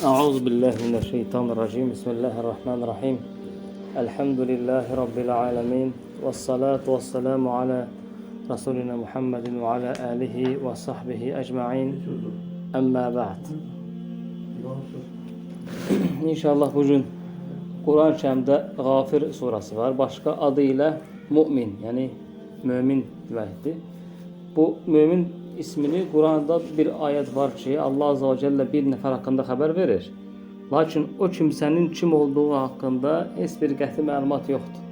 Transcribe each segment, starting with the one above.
Euzu billahi mineşşeytanirracim. Bismillahirrahmanirrahim. Elhamdülillahi rabbil alamin. Ves salatu vesselamu ala Resulina Muhammedin ve ala alihi ve sahbihi ecmaîn. Amma ba'd. İnşallah bugün Quran-ı Kərimdə Gafir surası var. Başqa adı ilə Mümin, yəni mömin deməkdir. Bu mömin ismini Quranda bir ayət var ki, Allah Azze ve Celle bir nəfər haqqında xəbər verir. Lakin o kimsənin kim olduğu haqqında heç bir qəti məlumat yoxdur.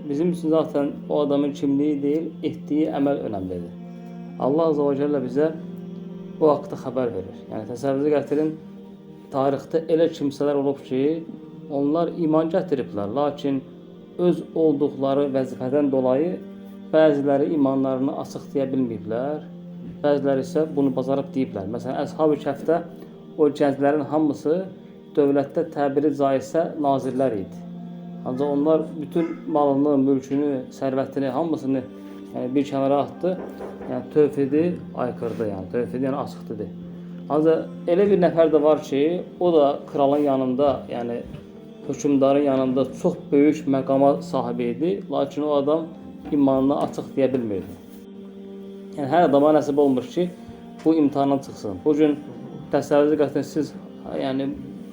Bizim üçün zaten o adamın kimliyi deyil, etdiyi əməl önəmlidir. Allah Azze ve Celle bizə o haqda xəbər verir. Yəni təsəvvürünüzə gətirin, tarixdə elə kimsələr olub ki, onlar iman gətiriblər, lakin öz olduqları vəzifədən dolayı bəziləri imanlarını açıq deyə bilməyiblər, bəziləri isə bunu bacarıb deyiblər. Məsələn, Əshab-ı Kəhfdə o gənclərin hamısı dövlətdə təbiri caizsə nazirlər idi. Ancaq onlar bütün malını, mülkünü, sərvətini, hamısını bir kənara atdı. Yəni tövhidi aykırdı, yəni tövhidi açıq dedi. Ancaq elə bir nəfər də var ki, o da kralın yanında, yəni hökümdarın yanında çox böyük məqama sahibi idi, lakin o adam imanını açıq deyə bilmirdi. Yəni hər adama nəsib olmur ki, bu imtahandan çıxsın. Bugün təsəvvürünüzə gətirin, siz yəni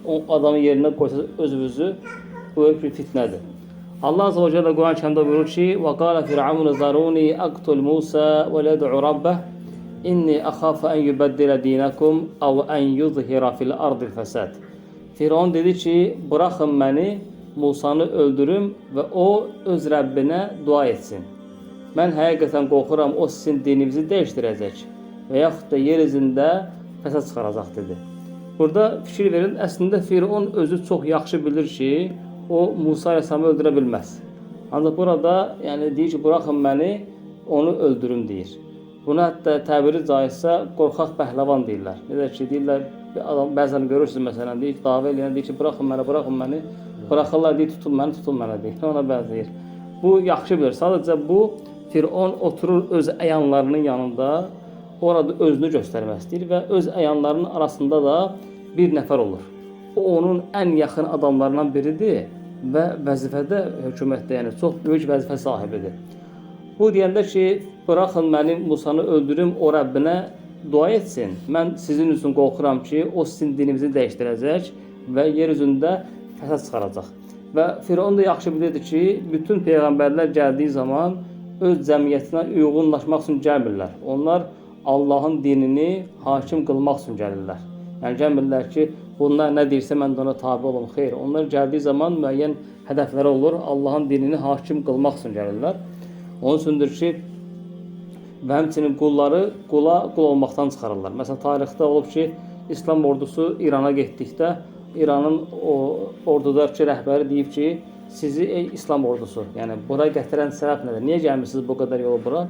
o adamın yerinə qoysanız özünüzü, bu böyük bir fitnədir. Allah Azze ve Celle Quran-ı Kərimdə buyurur ki: "Və qala Firavun zaruni aqtul Musa və led'u rabbah inni axafu an yubaddila dinakum aw an yuzhira fil ardi fasad." Firavun dedi ki, bırakın məni, Musanı öldürüm və o öz Rəbbinə dua etsin. Mən həqiqətən qorxuram, o sizin dininizi dəyişdirəcək və yaxud da yer üzündə fəsad çıxaracaq dedi. Burada fikir verin, əslində Firavun özü çox yaxşı bilir ki, o Musa Aleyhisselamı öldürə bilməz. Ancaq burada yəni deyir ki, bırakın məni, onu öldürüm deyir. Buna hətta təbiri caizsə qorxaq pəhləvan deyirlər. Necə ki, deyirlər, adam bəzən görürsünüz, məsələn, deyir, dava eləyən deyir ki, bırakın məni, bırakırlar deyir, tutun məni deyir, ona bənzəyir. Bu yaxşı bilir, sadəcə bu Firavun oturur öz əyanlarının yanında, orada özünü göstərmək istəyir və öz əyanlarının arasında da bir nəfər olur. O onun ən yaxın adamlarından biridir və vəzifədə, hökumətdə, yəni çox böyük vəzifə sahibidir. Bu deyəndə ki, bırakın məni, Musanı öldürüm, o Rəbbinə dua etsin. Mən sizin üçün qorxuram ki, o sizin dininizi dəyişdirəcək və yer üzündə fəsad çıxaracaq. Və Firavun da yaxşı bilirdi ki, bütün peyğəmbərlər gəldiyi zaman öz cəmiyyətinə uyğunlaşmaq üçün gəlmirlər. Onlar Allahın dinini hakim qılmaq üçün gəlirlər. Yəni gəlmirlər ki, bunlar nə deyirsə mən də ona tabi olum. Xeyr, onlar gəldiyi zaman müəyyən hədəfləri olur, Allahın dinini hakim qılmaq üçün gəlirlər. Onun üçündür ki, və həmçinin qulları qul olmaqdan çıxarırlar. Məsələn, tarixdə olub ki, İslam ordusu İrana getdikdə, İranın ordudakı rəhbəri deyib ki, sizi ey İslam ordusu, yəni bura gətirən səbəb nədir? Niyə gəlmişsiniz bu qədər yolu bura?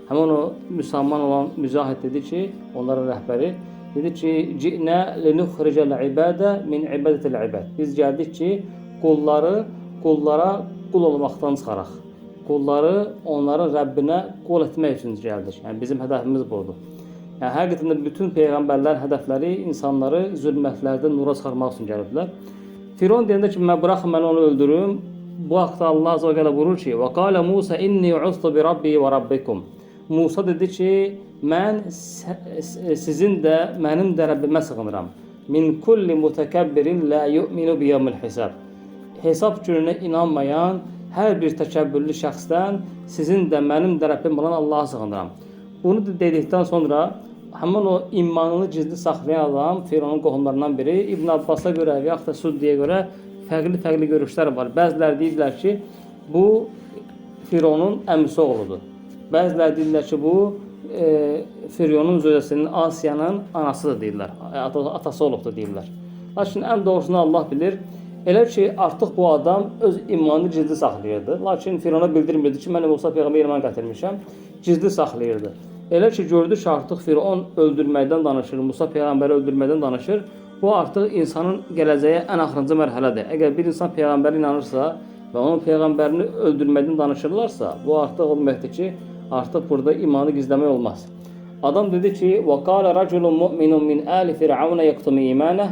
Həmin o müsəlman olan mücahid dedi ki, onların rəhbəri, dedi ki, "Ci'nə linuxricəl ibadə min ibadətil ibad." Biz gəldik ki, qullara qul olmaqdan çıxaraq. Qulları onların Rəbbinə qul etmək üçün gəldik. Yəni bizim hədəfimiz budur. Yəni həqiqətən də bütün peyğəmbərlər hədəfləri insanları zülmətlərdən nura çıxarmaq üçün gəliblər. Firavun deyəndə ki, bırakın mən onu öldürüm. Bu haqda Allah Azze ve Celle buyurur ki: "Və qala Musa inni ustu bi rabbi və rabbikum." Musa dedi ki, mən sizin də mənim də Rəbbimə sığınıram. Min kulli mutakabbirin la yu'minu bi yawmil hisab. Hesab gününə inanmayan hər bir təkəbbürlü şəxsdən sizin də mənim də Rəbbim olan Allah'a sığınıram. Bunu dedikdən sonra həmin o imanını gizli saxlayan adam Firavunun qohumlarından biri İbn Abbas'a görə və yaxud da Suddiyə görə fərqli görüşlər var. Bəziləri deyirlər ki, bu Firavunun əmisi oğludur. Bəziləri deyirlər ki, bu Firavunun zövcəsinin Asiyanın anasıdır deyirlər. Atası olubdur deyirlər. Lakin ən doğrusunu Allah bilir. Elə ki, artıq bu adam öz imanını gizli saxlayırdı. Lakin Firavuna bildirmirdi ki, mən Musa peyğəmbər iman gətirmişəm. Gizli saxlayırdı. Elə ki, gördü ki, artıq Firavun öldürməkdən danışır, Musa peyğəmbəri öldürməkdən danışır. Bu artıq insanın gələcəyə ən axırıncı mərhələdir. Əgər bir insan peyğəmbərə inanırsa və onun peyğəmbərini öldürməkdən danışırlarsa, bu artıq o deməkdir ki, artıq burada imanı gizləmək olmaz. Adam dedi ki: "Və qala raculun mu'minun min ali Firavun yaktumu imanah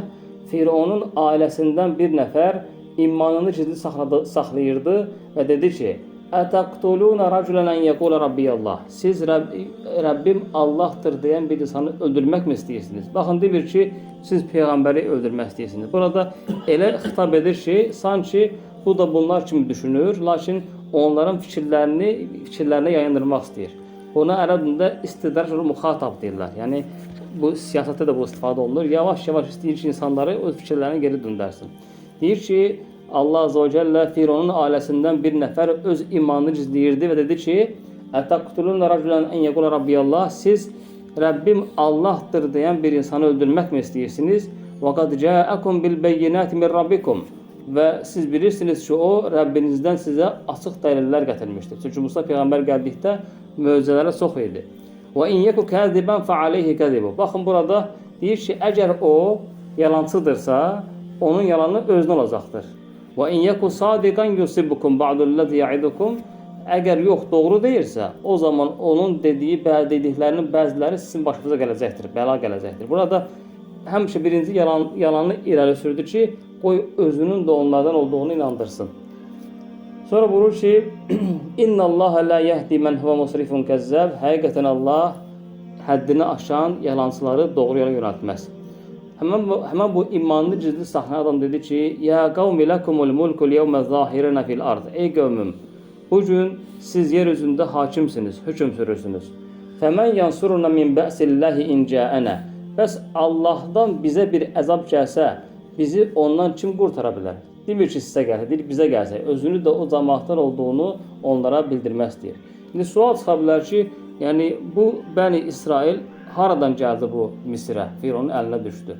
Fironun ailəsindən bir nəfər imanını gizli saxlayırdı və dedi ki, Ətəqtuluna raculan ən yəqula Rabbiyallah. Siz Rəbbim Allahdır deyən bir insanı öldürmək mi istəyirsiniz? Baxın, demir ki, siz Peyğəmbəri öldürmək istəyirsiniz. Burada elə xitab edir ki, sanki bu da bunlar kimi düşünür, lakin onların fikirlərini yayındırmaq istəyir. Buna ərəb dilində istidrac muxatab deyirlər. Yəni, bu siyasətdə də bu istifadə olunur. Yavaş-yavaş istəyir ki, insanları öz fikirlərini geri döndərsin. Deyir ki, Allah Azze ve Celle Fironun ailəsindən bir nəfər öz imanını gizləyirdi və dedi ki, Ətəqtuluna raculan ən yəqula Rabbiyallah. Siz Rəbbim Allahdır deyən bir insanı öldürmək mi istəyirsiniz? Və qad cəəəkum bil beyyinati min Rabbikum. Və siz bilirsiniz ki, o Rəbbinizdən sizə açıq dəlillər gətirmişdir. Çünki Musa Peyğəmbər gəldikdə möcüzələri çox idi. Və in yeku kəzibən fə aleyhi kəzibu. Baxın, burada deyir ki, əgər o yalancıdırsa, onun yalanı özünə olacaqdır. Və in yeku sadiqan yusibukum ba'dullazi ya'idukum. Əgər yox, doğru deyirsə, o zaman onun dediklərinin bəziləri sizin başınıza gələcəkdir, bəla gələcəkdir. Burada həmişə birinci yalanı irəli sürdü ki, qoy özünün də onlardan olduğunu inandırsın. Sonra buyurur ki, İnna Allah la yahdi men huve musrifun kezzab. Həqiqətən Allah həddini aşan yalancıları doğru yola yönəltməz. Həmən bu imanını gizli saxlayan adam dedi ki, Ya qavmi lakumul mulkul yevmə zahirina fil ard. Ey qövmüm, bugün siz yeryüzündə hakimsiniz, hökm sürürsünüz. Fəmən yansuruna min bə'sillahi incəənə. Bəs Allahdan bizə bir əzab gəlsə, bizi ondan kim qurtara bilər? Demir ki, sizə gəlsə, deyir bizə gəlsə. Özünü də o cəmaatdan olduğunu onlara bildirmək istəyir. İndi sual çıxa bilər ki, yəni bu Bəni İsrail haradan gəldi bu Misrə? Fironun əlinə düşdü.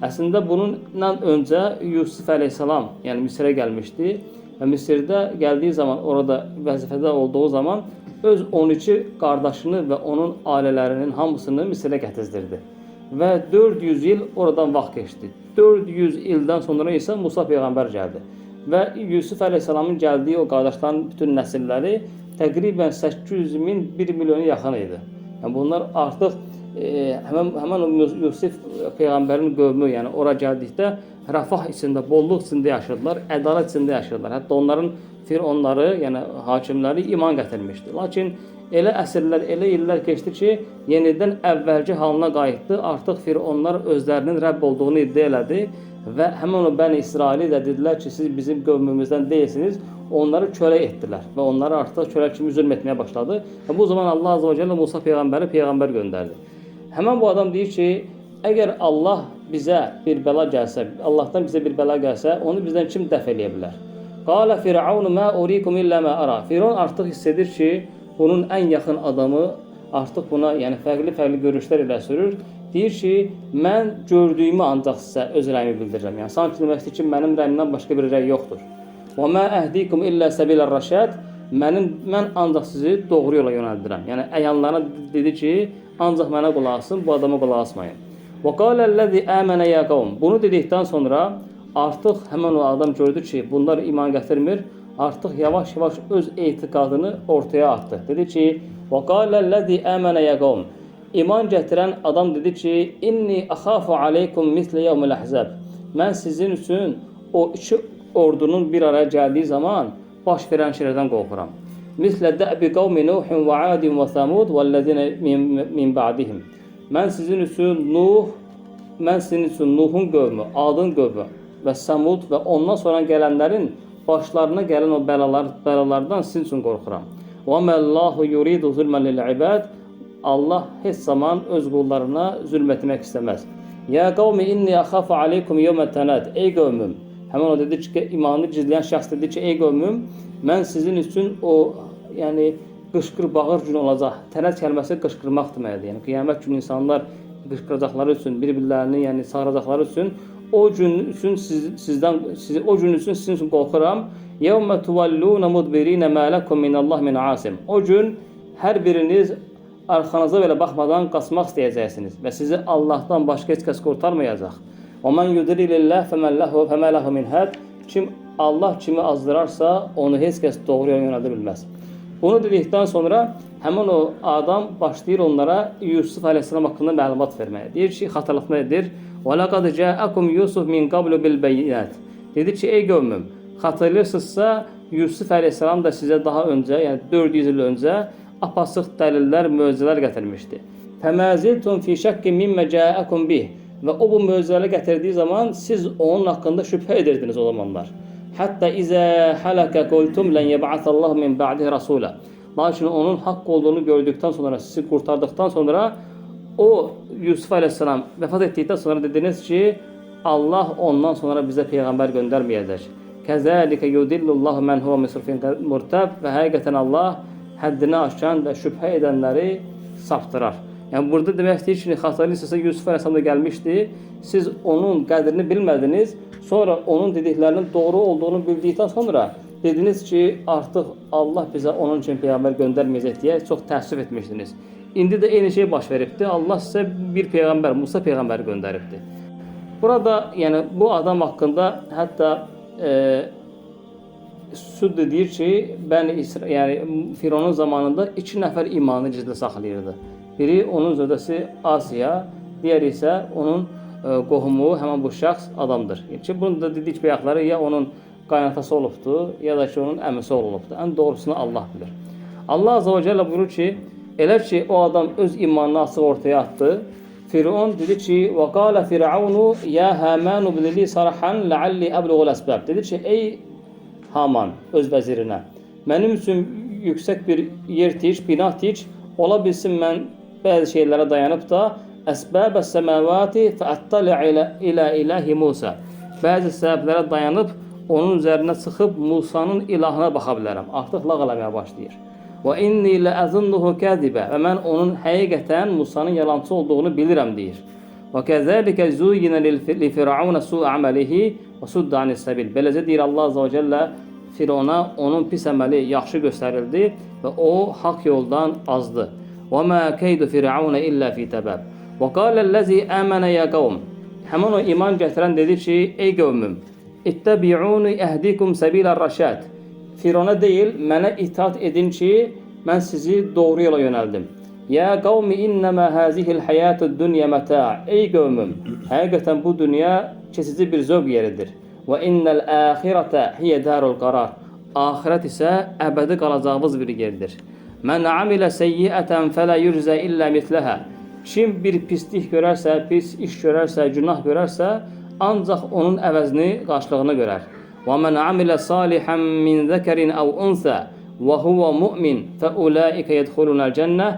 Əslində bununla öncə Yusuf əleyhissalam, yəni Misrə gəlmişdi və Misirdə gəldiyi zaman, orada vəzifədə olduğu zaman öz 12 qardaşını və onun ailələrinin hamısını Misrə gətizdirdi. Və 400 il oradan vaxt keçdi. 400 ildən sonra isə Musa Peyğəmbər gəldi. Və Yusuf əleyhissalamın gəldiyi o qardaşların bütün nəsilləri təqribən 800 min, 1 milyona yaxın idi. Yəni bunlar artıq həmən o Yusuf Peyğəmbərin qövmü, yəni ora gəldikdə rəfah içində, bolluq içində yaşadılar, ədalət içində yaşadılar. Hətta onların fironları, yəni hakimləri iman gətirmişdi. Lakin elə əsrlər, elə illər keçdi ki, yenidən əvvəlki halına qayıtdı. Artıq fironlar özlərinin Rəbb olduğunu iddia elədi və həmən o Bəni İsraili də dedilər ki, siz bizim qövmümüzdən deyilsiniz. Onları kölə etdilər və onları artıq kölə kimi zülm etməyə başladı. Və bu zaman Allah Azze ve Celle Musa Peyğəmbəri Peyğəmbər göndərdi. Həmən bu adam deyir ki, əgər Allah bizə bir bəla gəlsə, Allahdan bizə bir bəla gəlsə, onu bizdən kim dəf eləyə bilər? Qala Firavunu mə urikum illə mə ara. Firon artıq hiss edir ki, bunun ən yaxın adamı artıq buna, yəni fərqli görüşlər ilə sürür. Deyir ki, mən gördüyümü ancaq sizə öz rəyimi bildirirəm. Yəni sanki deməkdir ki, mənim rəyimdən başqa bir rəy yoxdur. Və mə əhdikum illə səbilə rəşəd. Mən ancaq sizi doğru yola yönəldirəm. Yəni əyanlarına dedi ki, ancaq mənə qulaq asın, bu adama qulaq asmayın. Və qaləl-ləzi əmənə ya qavm. Bunu dedikdən sonra artıq həmən o adam gördü ki, bunlar iman gətirmir. Artıq yavaş-yavaş öz etiqadını ortaya atdı. Dedi ki, və qaləl-ləzi əmənə ya qavm. İman gətirən adam dedi ki, inni axafu aleykum mislə yevmil əhzəb. Mən sizin üçün o iki ordunun bir araya gəldiyi zaman baş verən şeylərdən qorxuram. Mislə dəbi qavmi Nuhin və Adin və Samud və ləzinə min ba'dihim. Mən sizin üçün Nuhun qövmü, Adın qövmü və Samud və ondan sonra gələnlərin başlarına gələn o bəlalardan sizin üçün qorxuram. Və məllahu yuridu zulmən lil-ibad. Allah heç zaman öz qullarına zülm etmək istəməz. Ya qavmi inni axafu aleykum yevmət tənad. Ey qövmüm. Həmən o dedi ki, imanını gizləyən şəxs dedi ki, ey qövmüm, mən sizin üçün o, yəni qışqır bağır gün olacaq. Tənəd kəlməsi qışqırmaq deməkdir. Yəni qiyamət günü insanlar qışqıracaqları üçün, bir-birlərini, yəni çağıracaqları üçün o gün üçün sizin üçün qorxuram. Yevmə tuvalluna mudbirina ma lakum minallah min asim. O gün hər biriniz arxanıza belə baxmadan qaçmaq istəyəcəksiniz və sizi Allahdan başqa heç kəs qurtarmayacaq. Və mən yudrilillah fəmə ləhu min həd. Kim Allah kimi azdırarsa, onu heç kəs doğru yola yönəldə bilməz. Bunu dedikdən sonra həmin o adam başlayır onlara Yusuf əleyhissalam haqqında məlumat verməyə. Deyir ki, xatırlatma edir. وَلَقَدْ جَاءَكُمْ يُوسُفْ مِنْ قَبْلُ بِالْبَيِّنَاتِ. Dedi ki, ey qövmüm, xatırlayırsınızsa Yusuf Aleyhisselam da sizə daha öncə, yəni 400 il öncə apaçıq dəlillər, möcüzələr gətirmişdi. فَمَازِلْتُمْ فِي شَكِّ مِمَّ جَاءَكُمْ بِهِ. Və o bu möcüzələri gətirdiyi zaman siz onun haqqında şübhə edirdiniz o zamanlar. Hətta izə halaka qultum len yeb'atallahu min ba'dihi rasula. Lakin onun haqq olduğunu gördükdən sonra, sizi kurtardıktan sonra o Yusuf Aleyhisselam vəfat etdikdən sonra dediniz ki, Allah ondan sonra bizə peyğəmbər göndərməyəcək. Kəzəlikə yudillullahu men huve musrifin murtab. Və həqiqətən Allah həddini aşan və şübhə edənləri saptırar. Yəni burada demək istəyir ki, xatırlayırsınızsa Yusuf Aleyhisselam da gəlmişdi. Siz onun qədrini bilmədiniz. Sonra onun dediklərinin doğru olduğunu bildikdən sonra dediniz ki, artıq Allah bizə onun üçün peyğəmbər göndərməyəcək deyə çox təəssüf etmişdiniz. İndi də eyni şey baş veribdi. Allah sizə bir peyğəmbər, Musa peyğəmbəri göndəribdi. Burada yəni bu adam haqqında hətta Süd deyir ki, yəni Fironun zamanında 2 nəfər imanı gizli saxlayırdı. Biri onun zövcəsi Asiya, digəri isə onun qohumu, həmin bu şəxs adamdır. Yəni bunun da dedik bayaqları ya onun qaynatası olubdu, ya da ki onun əmisi olubdu. Ən doğrusunu Allah bilir. Allah Azze ve Celle buyurur ki, elə ki o adam öz imanını açıq ortaya attı. Firon dedi ki, وَقَالَ فِرْعَوْنُ يَا هَامَانُ بِلِلِي صَرَحًا لَعَلِّي أَبْلُغُ الْأَسْبَابِ. Dedi ki, ey Haman öz vəzirinə, mənim üçün yüksək bir yer tiç, bina tiç, ola bilsin mən bəzi şeylərə dayanıb da əsbəb əs-səməvati fəəttəli ilə ilahi Musa. Bəzi səbəblərə dayanıb onun üzərinə çıxıb Musanın ilahına baxa bilərəm. Artıq lağ eləməyə başlayır. Və inni ləəzunnuhu kədibə. Və mən onun həqiqətən Musanın yalancı olduğunu bilirəm deyir. Və kəzəlikə züyyinə li Firavunə su əməlihi və sudda anis-səbil. Beləcə deyir Allah Azze ve Celle Firona onun pis əməli yaxşı göstərildi və o haqq yoldan azdı. Və mə keydu Firavunə illə fi təbəb. Və qaləl-ləzi əmənə yə qavm. Həmin o iman gətirən dedi ki, ey qövmüm, İttəbi'uni əhdikum səbilə-r-rəşəd. Firona deyil, mənə itaat edin ki, mən sizi doğru yola yönəldim. Ya qavmi innəmə həzihil həyatü-dünya məta'. Ey qövmüm, həqiqətən bu dünya keçici bir zövq yeridir. Və innəl-əxirətə hiyə darul qarar. Axirət isə əbədi qalacağımız bir yerdir. Mən amilə seyyiətən fələ yurzə illə mitləhə. Kim bir pislik görərsə, pis iş görərsə, günah görərsə, ancaq onun əvəzini, qarşılığını görər. Və mən amilə salihən min zəkərin əv unsə və huvə mu'min fəulaikə yədxulunəl cənnə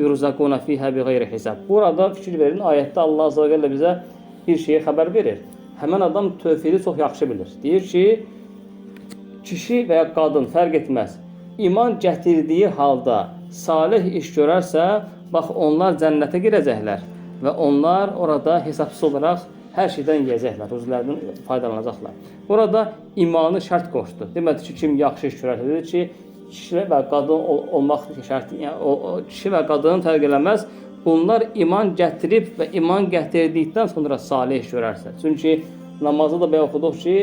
yurzaquna fiyhə bi qeyri hisab. Burada fikir verin, ayətdə Allah Azze ve Celle bizə bir şeyi xəbər verir. Həmən adam tövhidi çox yaxşı bilir. Deyir ki, kişi və ya qadın fərq etməz. İman gətirdiyi halda salih iş görərsə, bax onlar cənnətə girəcəklər və onlar orada hesabsız olaraq hər şeydən yiyəcəklər, özlərdən faydalanacaqlar. Burada imanı şərt qoşdu. Demədi ki, kim yaxşı iş görərsə, dedi ki, kişi və qadın olmaq şərti, yəni kişi və qadını fərq eləməz. Bunlar iman gətirib və iman gətirdikdən sonra salih iş görərsə. Çünki namazda da bəyə oxuduq ki,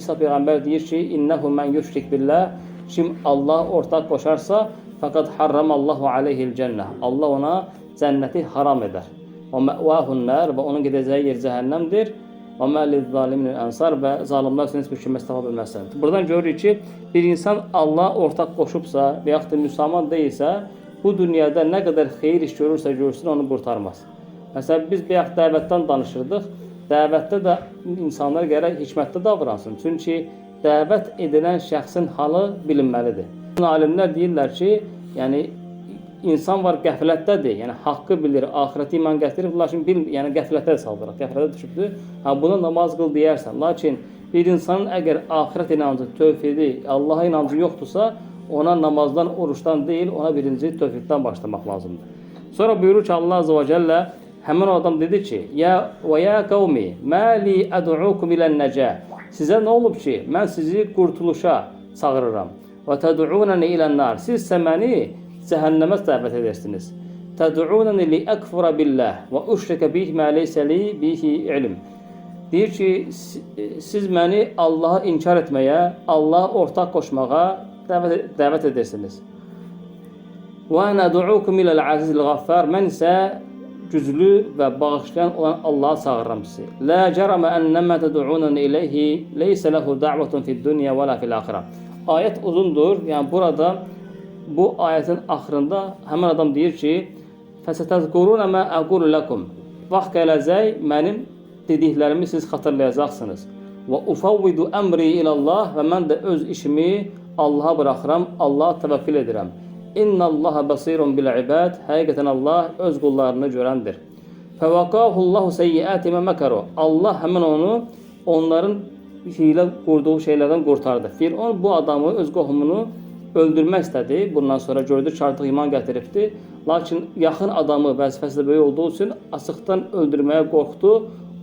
İsa Peyğəmbər deyir ki, İnnəhu mən yüşrik billah. Kim Allah ortaq qoşarsa, fəqad harramallahu aleyhil cənnə. Allah ona cənnəti haram edər. Və məvəhun-nər və onun gedəcəyi yer cəhənnəmdir. Və məliz-zalimin ənsar və zalimlər üçün heç bir kömək tapa bilməzsən. Buradan görürük ki, bir insan Allah ortaq qoşubsa və yaxud da müsəlman deyilsə, bu dünyada nə qədər xeyir iş görürsə görsün, onu qurtarmaz. Məsələn, biz bayaq dəvətdən danışırdıq. Dəvətdə də insanlar gərək hikmətli davransın. Çünki dəvət edilən şəxsin halı bilinməlidir. Alimlər deyirlər ki, yəni insan var qəflətdədir, yəni haqqı bilir, axirəti iman gətirir, lakin yəni qəflətə saldırar, qəflətə düşübdür. Buna namaz qıl deyərsən, lakin bir insanın əgər axirət inancı, tövhidi, Allaha inancı yoxdursa, ona namazdan, oruçdan deyil, ona birinci tövhiddən başlamaq lazımdır. Sonra buyurur ki, Allah Azze ve Celle həmin o adam dedi ki, ya qavmi, məli əd'ukum ilən-nəcə. Sizə nə olub ki, mən sizi qurtuluşa çağırıram. Və təd'unəni ilən-nar. Siz isə məni cəhənnəmə dəvət edirsiniz. Təd'unəni li əkfura billah və üşrikə bih mə leysə li bihi ilm. Deyir ki, siz məni Allah'a inkar etməyə, Allah'a ortaq qoşmağa dəvət edirsiniz. Və nəd'ukum iləl-azizil-ghaffar. Mən isə güclü və bağışlayan olan Allah'a çağırıram sizi. La cərəmə ennəmə təd'unən ileyhi leysə ləhu da'vatun fid-dunya və la fil-axirə. Ayət uzundur. Yəni burada bu ayətin axırında həmin adam deyir ki: "Fəsətəzkuruna ma aqulu lakum." Vaxt gələcək mənim dediklərimi siz xatırlayacaqsınız. Və ufawwidu əmri ilallah və mən də öz işimi Allaha buraxıram, Allaha təvəkkül edirəm. İnnallaha basirun bil ibad. Həqiqətən Allah öz qullarını görəndir. Fəvaqahullahu seyyiati ma makaru. Allah həmin onu onların hilə qurduğu şeylərdən qurtardı. Firon bu adamı, öz qohumunu öldürmək istədi. Bundan sonra gördü ki, artıq iman gətiribdi. Lakin yaxın adamı vəzifəsi böyük olduğu üçün açıqdan öldürməyə qorxdu.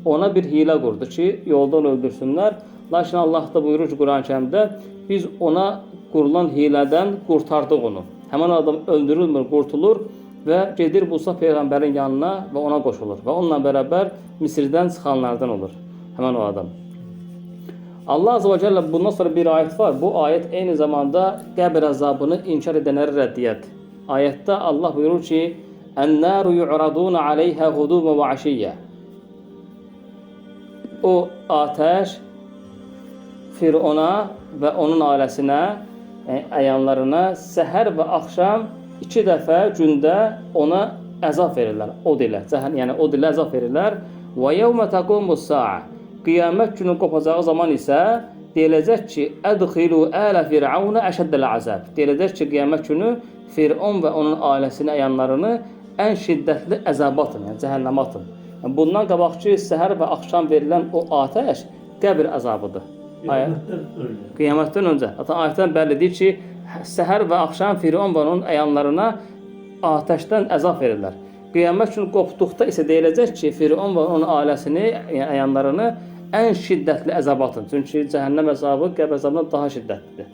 Ona bir hilə qurdu ki, yoldan öldürsünlər. Lakin Allah da buyurur ki, Quran-Kərimdə biz ona qurulan hilədən qurtardıq onu. Həmin adam öldürülmür, qurtulur və gedir Musa peyğəmbərin yanına və ona qoşulur. Və onunla bərabər Misirdən çıxanlardan olur həmin o adam. Allah Azze ve Celle bundan sonra bir ayet var. Bu ayet aynı zamanda qəbir azabını inkar edənləri rəddiyət. Ayette Allah buyurur ki: "En-naru yu'radun 'aleyha ghuduban ve 'ashiyya." O ateş Firona və onun ailəsinə, yəni əyanlarına səhər və axşam 2 dəfə gündə ona əzab verirlər. Od ilə, yəni od ilə əzab verirlər. Və yevmə taqumus-sa'a. Qiyamət günü qopacağı zaman isə deyiləcək ki: "Ədxilu ələ fir'auna əşəddəl azab." Deyiləcək ki, qiyamət günü Firon və onun ailəsini, əyanlarını ən şiddətli əzaba atın, yəni cəhənnəmə atın. Yəni, bundan qabaqki səhər və axşam verilən o atəş qəbir əzabıdır. Qiyamətdən öncə. Hatta ayətdən bəllidir ki, səhər və axşam Firon və onun əyanlarına atəşdən əzab verirlər. Qiyamət günü qopduqda isə deyiləcək ki, Firon və onun ailəsini, yəni əyanlarını ən şiddətli əzab atın. Çünki cəhənnəm əzabı qəbir əzabından daha şiddətlidir.